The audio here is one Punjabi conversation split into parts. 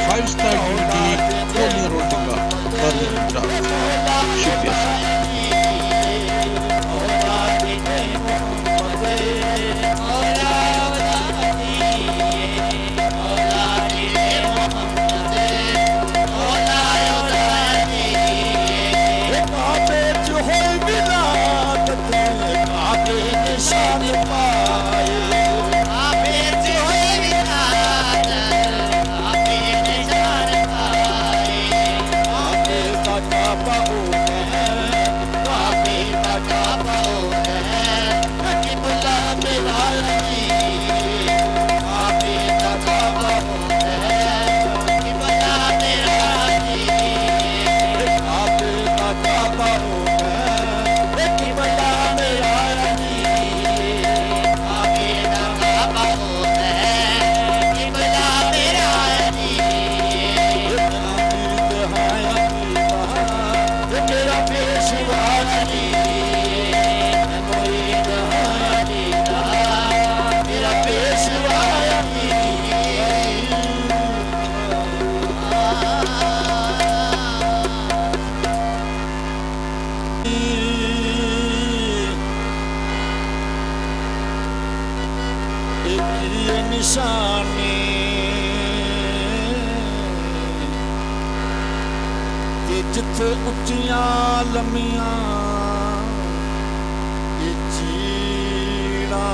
5-star DVD Konya Rodinga Karnataka Shukriya जिथे उच्चियां लम्मियां चीड़ा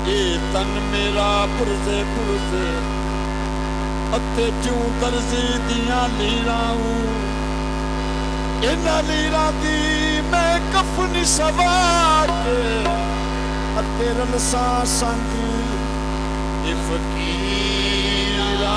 ये तन मेरा पुरजे पुरजे अते क्यों दर्जी दियां लीरां इन्हां लीरां दी मैं कफनी सवा के अते रलसा संग ए फकीरा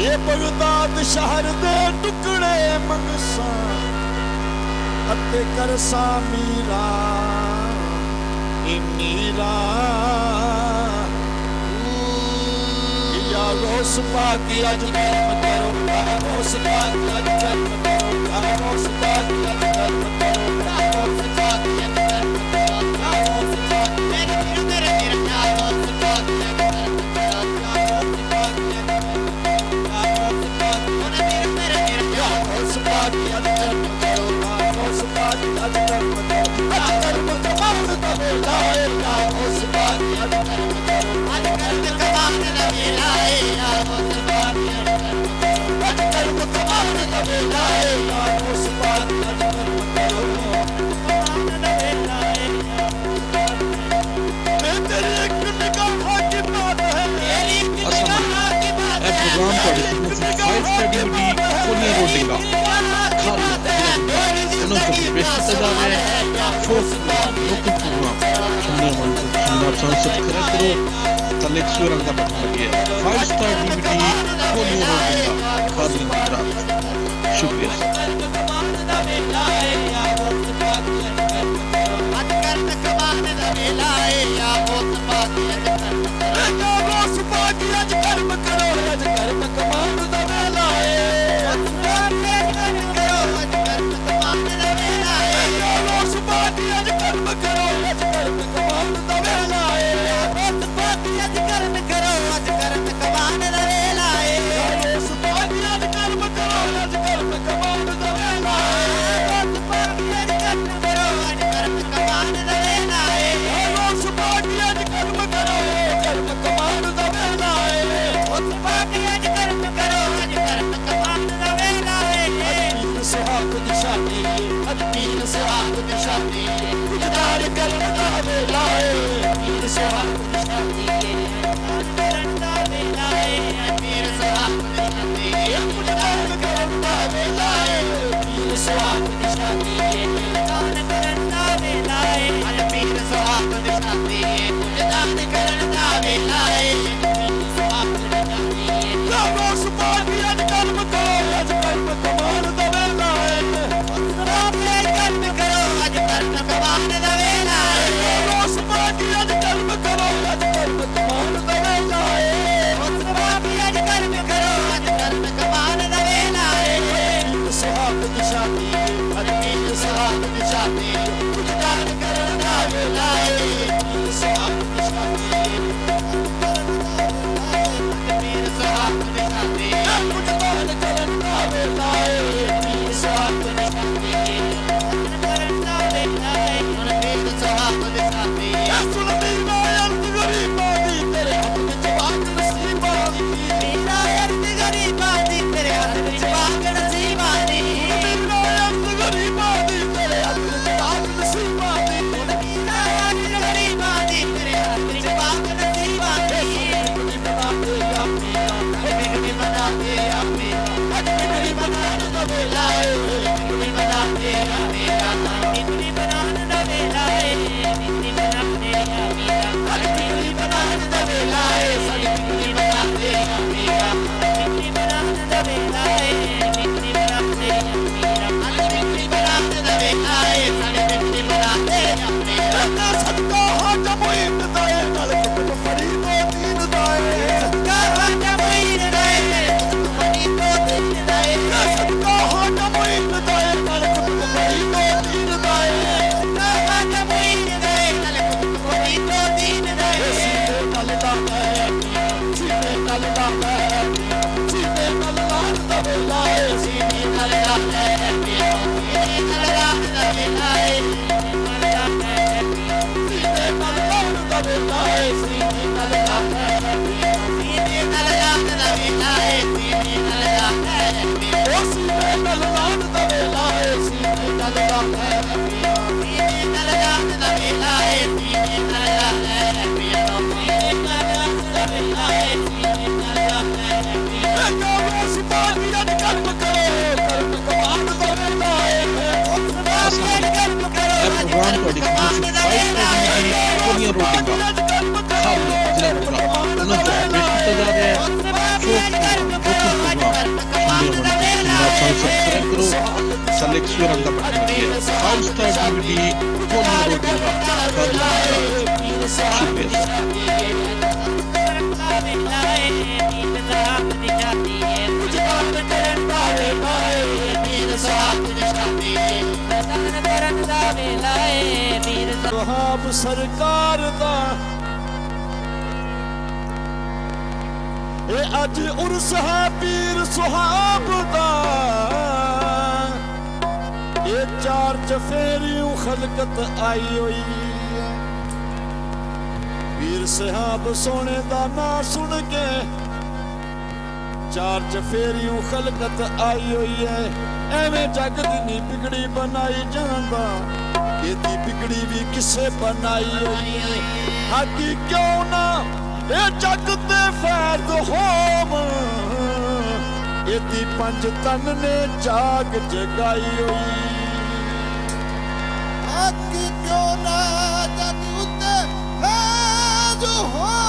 ਇਹ ਬਗਦਾਦ ਸ਼ਹਿਰ ਦੇ ਟੁਕੜੇ ਮੰਗਸਾਂ ਅਤੇ ਕਰਸਾਂ ਮੀਰਾ ਮੀਰਾ या रोस पाकी आज कर्म करो रोस पाकी आज कर्म करो रोस पाकी आज कर्म करो रोस पाकी आज कर्म करो रोस पाकी मेरे रोस पाकी आज कर्म करो रोस पाकी आज रोस पाकी रोस पाकी आज कर्म करो रोस पाकी आज कर्म करो कर्म कमाल दा वेला है रोस पाकी आज कर्म करो आज कर्म कमाल दा वेला है रोस पाकी आज कर्म कमाल दा वेला है रोस पाकी आज कर्म करो कमाल दा वेला है मैं तेरी एक निगाह की बात है तेरी एक निगाह की बात है प्रोग्राम ਤੁਹਾਡੇ ਖਿਦਮਤ ਵਿੱਚ 5 ਸਟੱਡੀ ਦੀ ਕੋਨੀਆ ਰੋਡਿੰਗਾ ਖਾਲੀ ਉਹਨਾਂ ਤੋਂ ਪੇਸ਼ ਕੀਤਾ ਜਾ ਰਿਹਾ ਹੈ ਫੋਕ ਲੋਕਲ ਪ੍ਰੋਗਰਾਮ ਸੁਣਨੇ ਵਾਲੇ ਜਨਾਬ ਸੰਸਦ ਕਰਾ ਕਰੋ ਤਲਕ ਸੁਰੰਗ ਦਾ ਬਟਨ ਲੱਗਿਆ 5 ਸਟਾਰ DVD ਕੋਨੀਆ ਰੋਡਿੰਗਾ ਖਾਲੀ ਗੁਜਰਾਤ ਸ਼ੁਕਰੀਆ प्रोग्राम ਤੁਹਾਡੀ ਖਿਦਮਤ ਵਿੱਚ 5 ਸਟੱਡੀ ਦੀ ਕੋਨੀਆ ਰੋਡਿੰਗਾ ਖਾਲੀ ਗੁਜਰਾਤ ਉਹਨਾਂ ਤੋਂ ਪੇਸ਼ ਕੀਤਾ ਜਾ ਰਿਹਾ ਹੈ folk local 5 star DVD Konya Roadinga Karnataka Shukriya ਸੁਹਾਬ ਸਰਕਾਰ ਦਾ ਇਹ ਅੱਜ ਉਰਸ ਹੈ ਪੀਰ ਸੁਹਾਬ ਦਾ ਇਹ ਚਾਰ ਚਫੇਰਿਓਂ ਖਲਕਤ ਆਈ ਹੋਈ ਪੀਰ ਸੁਹਾਬ ਸੋਹਣੇ ਦਾ ਨਾਂ ਸੁਣ ਕੇ ਚਾਰ ਚਫੇਰਿਓਂ ਖਲਕਤ ਆਈ ਹੋਈ ਹੈ ਐਵੇਂ ਜੱਗ ਦੀ ਨੀ ਬਿਗੜੀ ਬਣਾਈ ਜਾਂਦਾ ਇਹਦੀ ਬਿਗੜੀ ਵੀ ਕਿਸੇ ਬਣਾਈ ਹੋਈ ਹੈ ਹਾਕੀ ਕਿਉਂ ਨਾ ਇਹ ਜੱਗ ਤੇ ਫੈਜ਼ ਹੋਵ ਇਹਦੀ ਪੰਜ ਤਨ ਨੇ ਜਾਗ ਜਗਾਈ ਹੋਈ ਹਾਕੀ ਕਿਉਂ ਨਾ ਜੱਗ ਉੱਤੇ ਫੈਜ਼ ਹੋਵ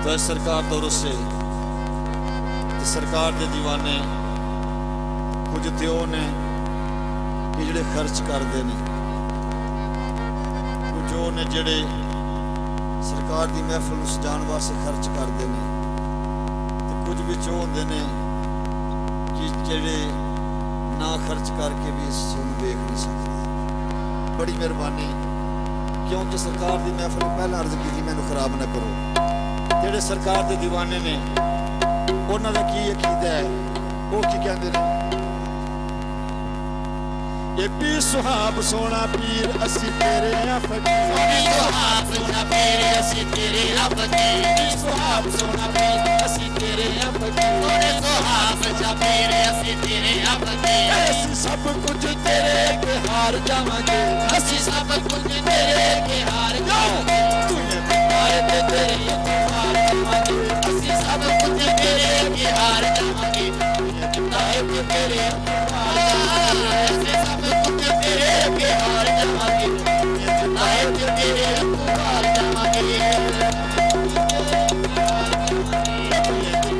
तो सरकार दौर से सरकार के दीवाने कुछ तो ने कि जिहड़े खर्च करते हैं कुछ वो ने जिहड़े सरकार की महफिल सजाने वास्ते खर्च करते हैं तो कुछ भी वो होंदे ने कि जिहड़े ना खर्च करके भी सुन देख नहीं सकते बड़ी मेहरबानी क्योंकि सरकार की महफिल पहला अर्ज की मैनू खराब ना करो ਜਿਹੜੇ ਸਰਕਾਰ ਦੇ دیਵਾਨੇ ਨੇ ਉਹਨਾਂ ਦਾ ਕੀ ਅਕੀਦਾ ਹੈ ਉਹ ਕੀ ਕਹਿੰਦੇ ਨੇ ਇਹ ਪੀ ਸੁਹਾਬ ਸੋਹਣਾ ਪੀਰ ਅਸੀਂ ਤੇਰੇ ਆ ਫਕੀਰ ਸੋਹਣੇ ਸੁਹਾਬ ਸੋਹਣਾ ਪੀਰ ਅਸੀਂ ਤੇਰੇ ਆ ਫਕੀਰ ਪੀ ਸੁਹਾਬ ਸੋਹਣਾ ਪੀਰ ਅਸੀਂ ਤੇਰੇ ਆ ਫਕੀਰ ਸੋਹਣੇ ਸੁਹਾਬ ਸੋਹਣਾ ਪੀਰ ਅਸੀਂ ਤੇਰੇ ਆ ਫਕੀਰ ਅਸੀਂ ਸਭ ਕੁਝ ਤੇਰੇ ਅੱਗੇ ਹਾਰ ਜਾਵਾਂਗੇ ਅਸੀਂ ਸਭ ਕੁਝ ਤੇਰੇ ਅੱਗੇ ਹਾਰ ਜਾਵਾਂਗੇ ਤੂੰ ਆਏ ਤੇ ਤੇਰੇ ਅਸੀਂ ਸਭ ਕੁਝ ਤੇਰੇ ਅੱਗੇ ਹਾਰ ਜਾਵਾਂਗੇ ਤਾਏ ਤੇ ਤੇਰੇ ਅਸੀਂ ਸਭ ਕੁਝ ਤੇਰੇ ਅੱਗੇ ਹਾਰ ਜਾਵਾਂਗੇ ਤਾਏ ਤੇ ਤੇਰੇ ਅੱਗੇ ਹਾਰ ਜਾਵਾਂਗੇ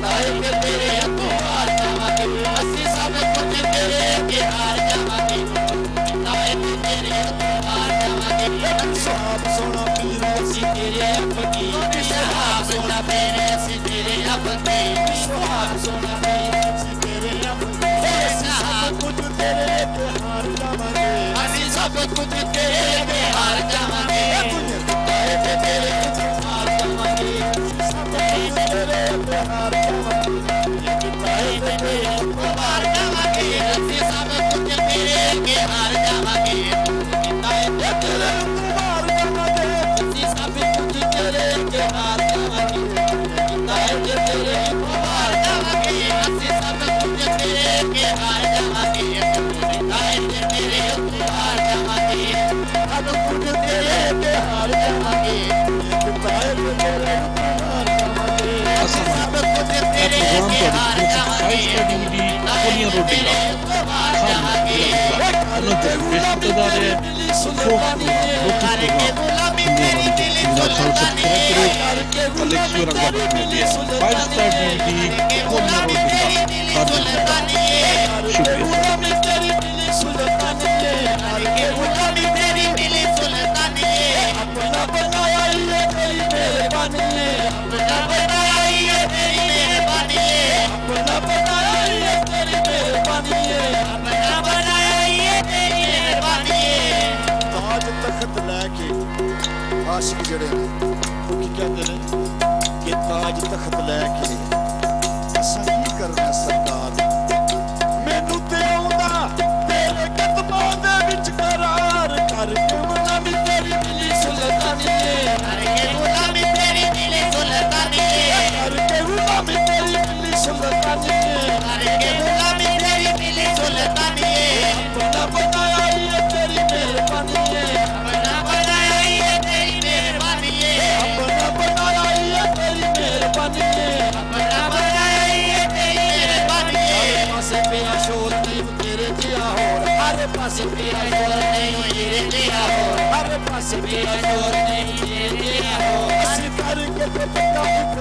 ਤਾਏ ਤੇ ਤੇਰੇ ਅੱਗੇ ਹਾਰ ਜਾਵਾਂਗੇ ਅਸੀਂ ਸਭ ਕੁਝ ਤੇਰੇ ਅੱਗੇ ਹਾਰ ਜਾਵਾਂਗੇ ਤਾਏ ਤੇ ਤੇਰੇ ਅੱਗੇ ਹਾਰ ਜਾਵਾਂਗੇ ਸੁਹਾਬ ਸੋਹਣਾ ਪੀਰ ਅਸੀਂ ਤੇਰੇ ਫਕੀਰ ਸੁਹਾਬ ਸੋਹਣਾ ਪੀਰ ਅਸੀਂ ਤੇਰੇ ਫਕੀਰ ਸੁਹਾਬ ਸੋਹਣਾ ਪੀਰ ਅਸੀਂ ਤੇਰੇ ਫਕੀਰ ਅਸੀਂ ਸਭ ਕੁਝ ਤੇਰੇ ਅੱਗੇ ਹਾਰ ਜਾਵਾਂਗੇ ਅਸੀਂ ਸਭ ਕੁਝ ਤੇਰੇ ਅੱਗੇ ਹਾਰ ਜਾਵਾਂਗੇ ਤਾਏ ਤੇ ਤੇਰੇ ਅੱਗੇ ਹਾਰ ਜਾਵਾਂਗੇ ਸਭ ਕੁਝ ਤੇਰੇ ਅੱਗੇ ਹਾਰ ਜਾਵਾਂਗੇ ਤਾਏ ਤੇ ਤੇਰੇ ਅੱਗੇ ਹਾਰ ਜਾਵਾਂਗੇ ਅਸੀਂ ਸਭ ਕੁਝ ਤੇਰੇ ਅੱਗੇ ਹਾਰ ਜਾਵਾਂਗੇ ਤਾਏ ਤੇ ਤੇਰੇ ਅੱਗੇ ਹਾਰ ਜਾਵਾਂਗੇ ਅਸੀਂ ਸਭ ਕੁਝ ਤੇਰੇ ਅੱਗੇ ਹਾਰ ਜਾਵਾਂਗੇ ਤਾਏ ਤੇ ਤੇਰੇ ਅੱਗੇ ਹਾਰ ਜਾਵਾਂਗੇ ਅਸੀਂ ਸਭ ਕੁਝ ਤੇਰੇ ਅੱਗੇ ਹਾਰ ਜਾਵਾਂਗੇ ਤਾਏ ਤੇ ਤੇਰੇ ਅੱਗੇ ਹਾਰ ਜਾਵਾਂਗੇ ਸਭ ਕੁਝ ਤੇਰੇ ਅੱਗੇ ਹਾਰ ਜਾਵਾਂਗੇ ਤਾਏ ਤੇ ਤੇਰੇ ਅੱਗੇ ਹਾਰ ਜਾਵਾਂਗੇ ਅਸੀਂ ਸਭ ਕੁਝ ਤੇਰੇ ਅੱਗੇ ਹਾਰ ਜਾਵਾਂਗੇ 5 star DVD Konya Roadinga Karnataka तख्त लैके आशिक जड़े ने की कहते हैं कि ताज तख्त लैके असां की करना सरकार मैनू ते आउंदा तेरे कदमां दे विच करार करके गुलामी तेरी मिली सुल्तानी करके गुलामी तेरी मिली सुल्तानी करके गुलामी तेरी मिली सुल्तानी करके गुलामी तेरी मिली सुल्तानी अपना बनाया ये तेरी मेहरबानी है अपना बनाया ये तेरी मेहरबानी है अपना बनाया ये तेरी मेहरबानी है अपना बनाया ये तेरी मेहरबानी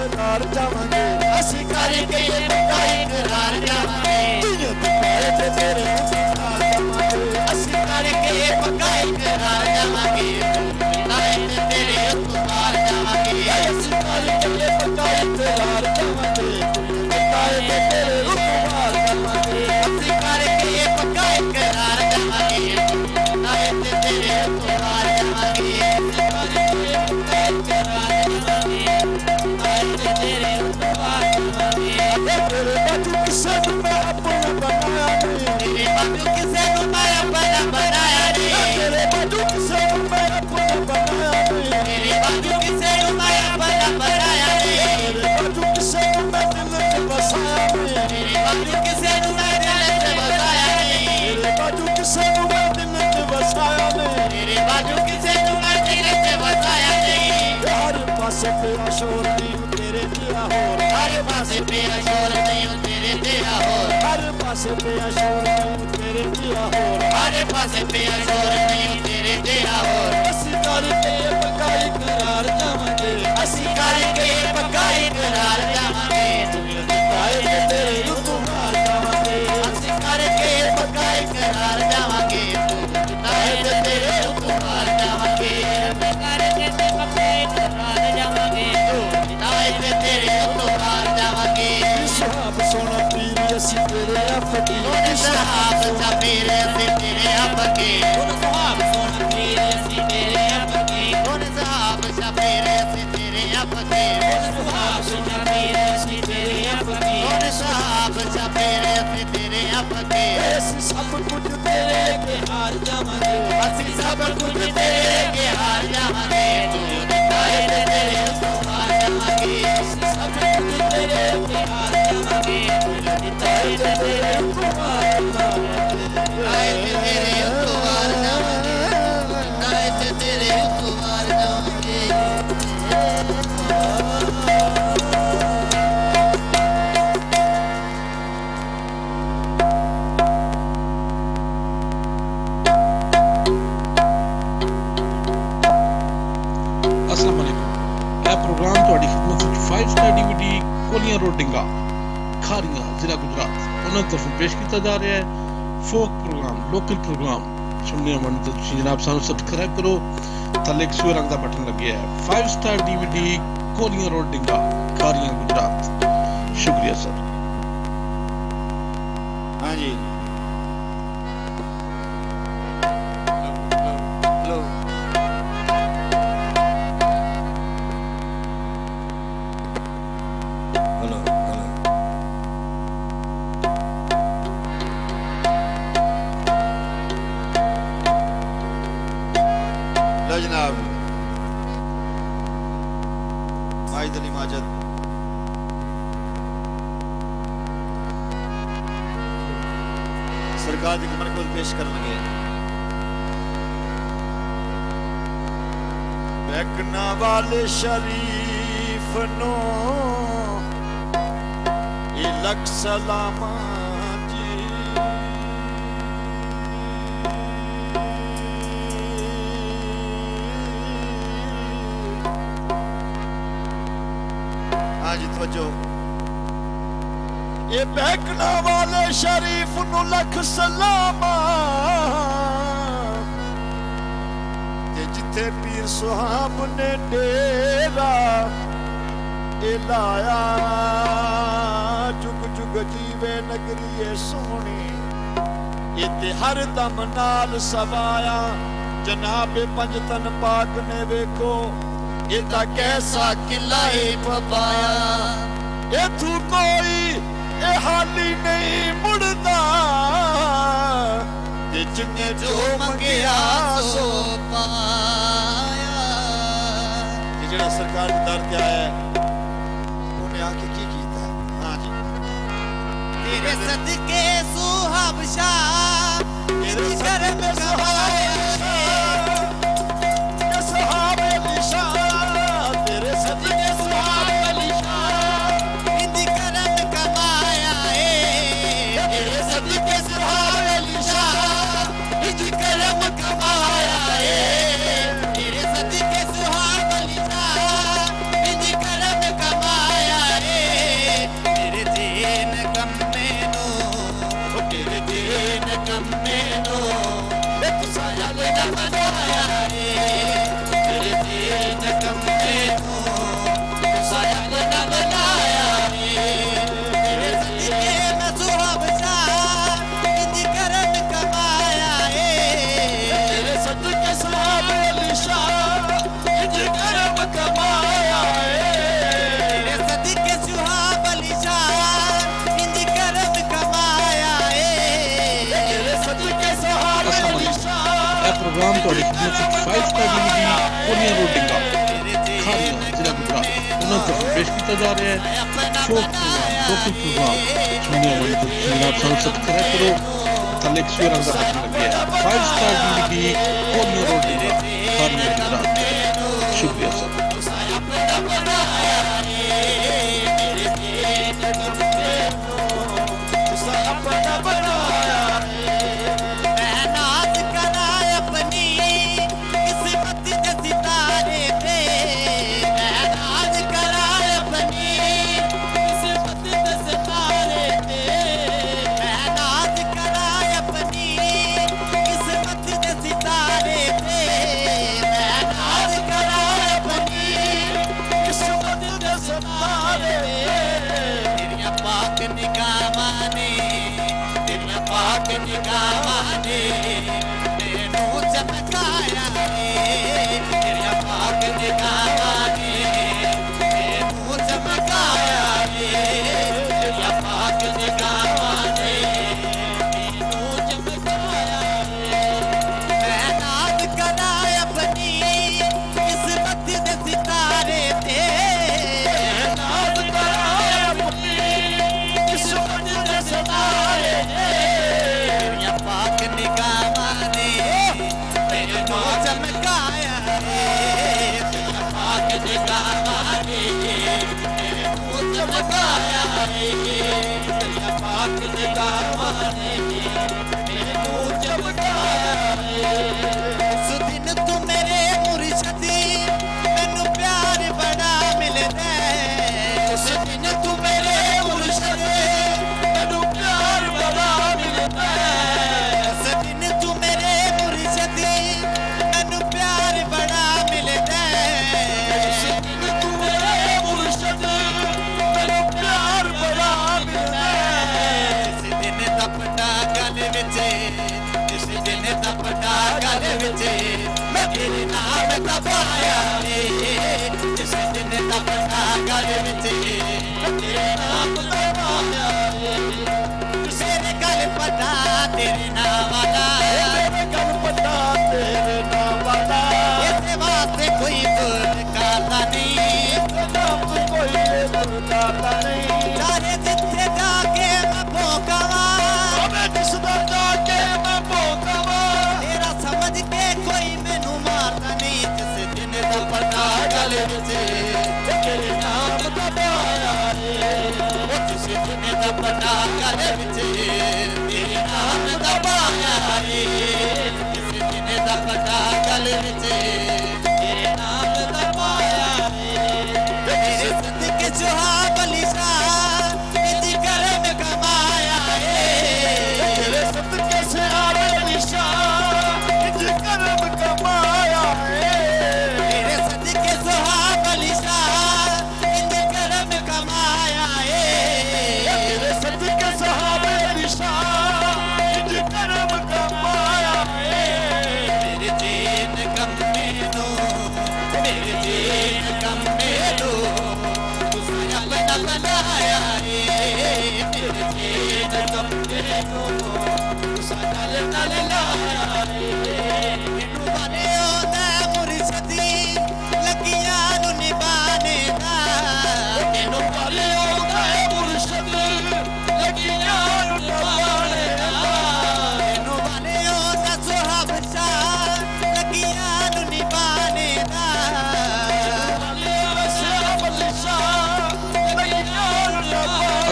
ਇਕਰਾਰ ਜਾਵਾਂਗੇ ਅਸੀਂ ਕਰਕੇ ਪੱਕਾ ਇਕਰਾਰ ਜਾਵਾਂਗੇ ਜਿਵੇਂ ਪਾਏ ਤੇ ਤੇਰੇ ਨਾਲ ਜਾਵਾਂਗੇ ਅਸੀਂ ਕਰਕੇ ਪੱਕਾ ਇਕਰਾਰ ਜਾਵਾਂਗੇ ਨਾਏ ਤੇ ਤੇਰੇ ਉਤਾਰ ਜਾਵਾਂਗੇ ਅਸੀਂ ਕਰਕੇ ਪੱਕਾ ਇਕਰਾਰ ਜਾਵਾਂਗੇ ਨਾਏ ਤੇ ਤੇਰੇ ਉਤਾਰ ਜਾਵਾਂਗੇ ਅਸੀਂ ਕਰਕੇ ਪੱਕਾ ਇਕਰਾਰ ਜਾਵਾਂਗੇ ਨਾਏ ਤੇ ਤੇਰੇ ਉਤਾਰ ਜਾਵਾਂਗੇ ਤੇਰੇ ਬਾਜੂ ਕਿਸੇ ਨੂੰ ਮੈਂ ਆਪਣਾ ਬਣਾਇਆ ਨਹੀਂ ਤੇਰੇ ਬਾਜੂ ਕਿਸੇ ਨੂੰ ਮੈਂ ਆਪਣਾ ਬਣਾਇਆ ਨਹੀਂ ਤੇਰੇ ਬਾਜੂ ਕਿਸੇ ਨੂੰ ਮੈਂ ਆਪਣਾ ਬਣਾਇਆ ਨਹੀਂ ਤੇਰੇ ਬਾਜੂ ਕਿਸੇ ਨੂੰ ਮੈਂ ਆਪਣਾ ਬਣਾਇਆ ਨਹੀਂ ਤੇਰੇ ਬਾਜੂ ਕਿਸੇ ਨੂੰ ਮੈਂ ਦਿਲ 'ਚ ਵਸਾਇਆ ਨਹੀਂ ਤੇਰੇ ਬਾਜੂ ਕਿਸੇ ਨੂੰ ਮੈਂ ਦਿਲ 'ਚ ਵਸਾਇਆ ਨਹੀਂ ਤੇਰੇ ਬਾਜੂ ਕਿਸੇ ਨੂੰ ਮੈਂ ਦਿਲ 'ਚ ਵਸਾਇਆ ਨਹੀਂ ਤੇਰੇ ਬਾਜੂ ਕਿਸੇ ਨੂੰ ਮੈਂ ਦਿਲ 'ਚ ਵਸਾਇਆ ਨਹੀਂ ਹਰ ਪਾਸੇ ਪਿਆ ਸ਼ੋਰ ਨਹੀਂ ਤੇਰੇ ਜਿਹਾ ਹੋਰ ਹਰ ਪਾਸੇ ਪਿਆ ਸ਼ੋਰ ਨਹੀਂ ਤੇਰੇ ਜਿਹਾ ਹੋਰ ਹਰ ਪਾਸੇ ਪਿਆ ਸ਼ੋਰ ਨਹੀਂ ਤੇਰੇ ਜਿਹਾ ਹੋਰ ਹਰ ਪਾਸੇ ਪਿਆ ਸ਼ੋਰ ਨਹੀਂ ਤੇਰੇ ਜਿਹਾ ਹੋਰ ਅਸੀਂ ਕਰਕੇ ਪੱਕਾ ਇਕਰਾਰ ਜਾਵਾਂਗੇ ਅਸੀਂ ਕਰਕੇ ਪੱਕਾ ਇਕਰਾਰ ਜਾਵਾਂਗੇ ਤੂੰ ਪਾਏ ਤੇ ਤੇਰੇ ਉਤਾਰ ਜਾਵਾਂਗੇ ਅਸੀਂ ਕਰਕੇ ਪੱਕਾ ਇਕਰਾਰ ਜਾਵਾਂਗੇ ਤੂੰ ਪਾਏ ਤੇ ਤੇਰੇ ਉਤਾਰ ਜਾਵਾਂਗੇ ਕਰਕੇ ਪੱਕਾ ਇਕਰਾਰ ਜਾਵਾਂਗੇ ਤੂੰ ਪਾਏ ਤੇ ਤੇਰੇ ਉਤਾਰ ਜਾਵਾਂਗੇ ਸੁਹਾਬ ਸੋਨਾ ਪੀਰ ਅਸੀਂ ਤੇਰੇ ਆਫਕੀ ਸੁਹਾਬ ਸਾ ਪੀਰ ਅਸੀਂ ਤੇਰੇ ਆਫਕੀ ਸੁਹਾਬ ਸੋਨਾ ਪੀਰ ਅਸੀਂ ਤੇਰੇ ਆਫਕੀ ਸੁਹਾਬ ਸਾ ਪੀਰ ਅਸੀਂ ਤੇਰੇ ਆਫਕੀ ਸੁਹਾਬ ਸੋਨਾ ਪੀਰ ਅਸੀਂ ਤੇਰੇ ਆਫਕੀ ਸੁਹਾਬ ਸਾ ਪੀਰ ਅਸੀਂ ਤੇਰੇ ਆਫਕੀ ਅਸੀਂ ਸਭ ਕੁਝ ਤੇਰੇ ਅੱਗੇ ਹਾਰ ਜਾਵਾਂਗੇ ਅਸੀਂ ਸਭ ਕੁਝ ਤੇਰੇ ਅੱਗੇ ਹਾਰ ਜਾਵਾਂਗੇ ਤੂੰ ਪਾਏ ਤੇ ਤੇਰੇ ਉਤਾਰ ਜਾਵਾਂਗੇ ਅਸੀਂ ਸਭ ਕੁਝ ਤੇਰੇ ਅੱਗੇ ਹਾਰ ਜਾਵਾਂਗੇ ਤੂੰ ਪਾਏ ਤੇ ਤੇਰੇ ਉਤਾਰ ਜਾਵਾਂਗੇ ਆਏ ਤੇ ਤੇਰੇ ਉਤਾਰ ਜਾਵਾਂਗੇ ਆਏ ਤੇ ਤੇਰੇ ਉਤਾਰ ਜਾਵਾਂਗੇ अस्सलाम वालेकुम। यह प्रोग्राम ਤੁਹਾਡੀ ਖidmat ਵਿੱਚ 5 ਸਟਾਰ DVD ਕੋਲੀਆਂ ਰੋਡਿੰਗਾ ਖਾਰੀਆਂ ਜ਼ਿਲ੍ਹਾ ਗੁਜਰਾਤ ਉਹਨਾਂ ਤਰਫੋਂ ਪੇਸ਼ ਕੀਤਾ ਜਾ ਰਿਹਾ ਹੈ ਫੋਕ ਪ੍ਰੋਗਰਾਮ ਲੋਕਲ ਪ੍ਰੋਗਰਾਮ ਸੁਣਨੇ ਮਨ ਤਾਂ ਤੁਸੀਂ ਜਨਾਬ ਸਾਨੂੰ ਸਬਸਕ੍ਰਾਈਬ ਕਰੋ ਥੱਲੇ ਇੱਕ ਸੂਰ ਰੰਗ ਦਾ ਬਟਨ ਲੱਗਿਆ ਹੈ 5 ਸਟਾਰ DVD ਕੋਲੀਆਂ ਰੋਡਿੰਗਾ ਖਾਰੀਆਂ ਗੁਜਰਾਤ ਸ਼ੁਕਰੀਆ ਸਰ ਹਾਂਜੀ जनाब माजिद अली माजिद सरकार की कमर को पेश कर लगे बैकना वाले शरीफ नो ये लख सलामा ये बहकना वाले शरीफ नु लख सलामा ते जिथे पीर सुहाब ने डेरा ए लाया जुग जुग जीवे नगरी सोनी इते हर दम नाल सवाया जनाब पंजतन पाक ने वेखो इता कैसा किला पपाया इथू कोई ए हाली नहीं मुड़दा ते जिन्ने जो मंगिया सो पाया ये जेड़ा सरकार दे दर ते आया उन्हें आके की कीता है हां जी तेरे सदके सुहाब शाह तेरे करम सहाया ये सुहाब अली शाह तेरे सदके सुहाब अली शाह इंदी करम कमाया है तेरे सदके सुहाब अली शाह इंदी करम कमाया है तेरे सदके सुहाब अली शाह इंदी करम कमाया ਪ੍ਰੋਗਰਾਮ ਤੁਹਾਡੀ ਖਿਦਮਤ ਵਿੱਚ 5 ਸਟਾਰ DVD ਕੋਨੀਆ ਰੋਡਿੰਗਾ ਖਾਲੀਆ ਜ਼ਿਲ੍ਹਾ ਗੁਜਰਾਤ ਉਹਨਾਂ ਤੋਂ ਪੇਸ਼ ਕੀਤਾ ਜਾ ਰਿਹਾ ਹੈ ਸ਼ੋਕ ਪ੍ਰੋਗਰਾਮ ਲੋਕਲ ਪ੍ਰੋਗਰਾਮ ਸੁਣਨੇ ਵਾਲੇ ਤੋਂ ਜਨਾਬ ਸਾਨੂੰ ਸਬਸਕ੍ਰਾਈਬ ਕਰੋ ਥੱਲੇ ਇੱਕ ਸਵੇਰ ਅੰਦਰ ਰੱਖਣ ਲੱਗੇ 5 ਸਟਾਰ DVD ਕੋਨੀਆ ਰੋਡਿੰਗਾ ਖਾਲੀਆ ਗੁਜਰਾਤ ਸ਼ੁਕਰੀਆ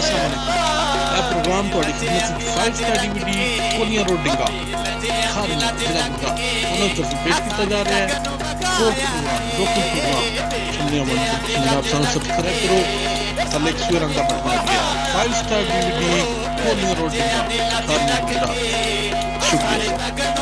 ਸਰ ਪ੍ਰੋਗਰਾਮ ਤੁਹਾਡੀ ਖਿਦਮਤ ਵਿੱਚ 5 ਸਟਾਰ DVD ਕੋਨੀਆ ਰੋਡਿੰਗਾ ਖਾਲੀਆ ਜ਼ਿਲ੍ਹਾ ਗੁਜਰਾਤ ਉਹਨਾਂ ਤੋਂ ਪੇਸ਼ ਕੀਤਾ ਜਾ ਰਿਹਾ ਹੈ ਸ਼ੋਕ ਪ੍ਰੋਗਰਾਮ ਲੋਕਲ ਪ੍ਰੋਗਰਾਮ ਸੁਣਨੇ ਵਾਲੇ ਤੋਂ ਜਨਾਬ ਸਾਨੂੰ ਸਬਸਕ੍ਰਾਈਬ ਕਰੋ ਥੱਲੇ ਇੱਕ ਸਵੇਰ ਅੰਦਰ ਰੱਖਣ ਲੱਗੇ 5 ਸਟਾਰ DVD ਕੋਨੀਆ ਰੋਡਿੰਗਾ ਖਾਲੀਆ ਗੁਜਰਾਤ ਸ਼ੁਕਰੀਆ